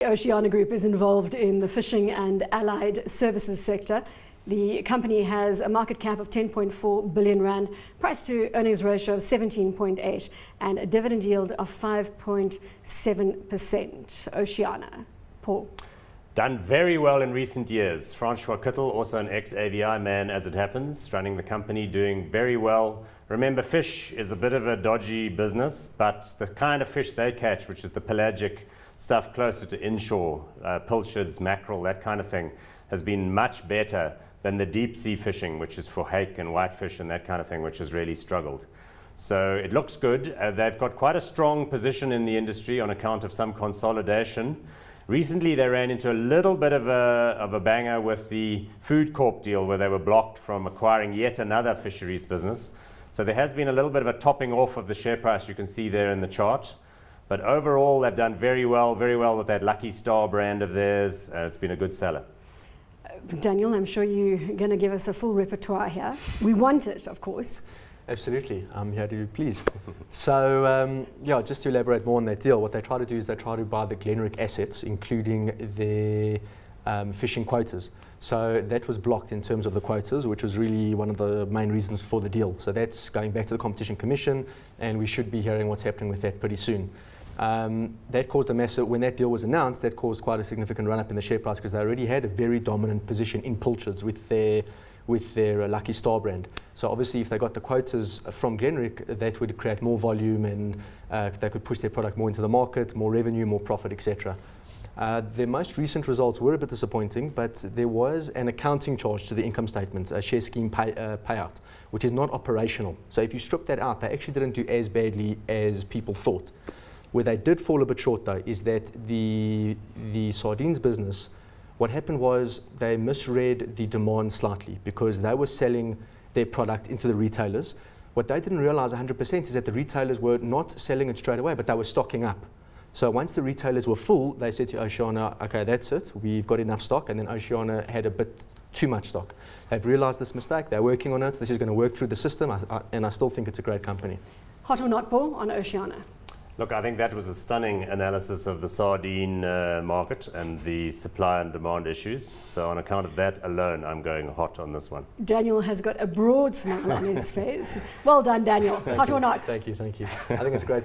Oceana Group is involved in the fishing and allied services sector. The company has a market cap of 10.4 billion rand, price to earnings ratio of 17.8 and a dividend yield of 5.7%. Oceana. Paul. Done very well in recent years. Francois Kittel, also an ex-AVI man as it happens, running the company, doing very well. Remember, fish is a bit of a dodgy business, but the kind of fish they catch, which is the pelagic stuff closer to inshore, pilchards, mackerel, that kind of thing, has been much better than the deep sea fishing, which is for hake and whitefish and that kind of thing, which has really struggled. So it looks good. They've got quite a strong position in the industry on account of some consolidation. Recently, they ran into a little bit of a banger with the Food Corp deal, where they were blocked from acquiring yet another fisheries business. So there has been a little bit of a topping off of the share price, you can see there in the chart. But overall, they've done very well with that Lucky Star brand of theirs. It's been a good seller. Daniel, I'm sure you're going to give us a full repertoire here. We want it, of course. Absolutely, I'm here to please. So, just to elaborate more on that deal, what they try to do is they try to buy the Glenrick assets, including the fishing quotas. So that was blocked in terms of the quotas, which was really one of the main reasons for the deal. So that's going back to the Competition Commission, and we should be hearing what's happening with that pretty soon. That caused a massive, when that deal was announced, that caused quite a significant run up in the share price because they already had a very dominant position in pilchards with their Lucky Star brand. So obviously if they got the quotas from Glenrick, that would create more volume and they could push their product more into the market, more revenue, more profit, etc. Their most recent results were a bit disappointing, but there was an accounting charge to the income statement, a share scheme payout, which is not operational. So if you strip that out, they actually didn't do as badly as people thought. Where they did fall a bit short though is that the sardines business, what happened was they misread the demand slightly because they were selling their product into the retailers. What they didn't realize 100% is that the retailers were not selling it straight away, but they were stocking up. So once the retailers were full, they said to Oceana, okay, that's it, we've got enough stock, and then Oceana had a bit too much stock. They've realized this mistake, they're working on it, this is going to work through the system, and I still think it's a great company. Hot or not, Paul, on Oceana? Look, I think that was a stunning analysis of the sardine market and the supply and demand issues. So on account of that alone, I'm going hot on this one. Daniel has got a broad smile on his face. Well done, Daniel. Hot or not? Thank you. I think it's great.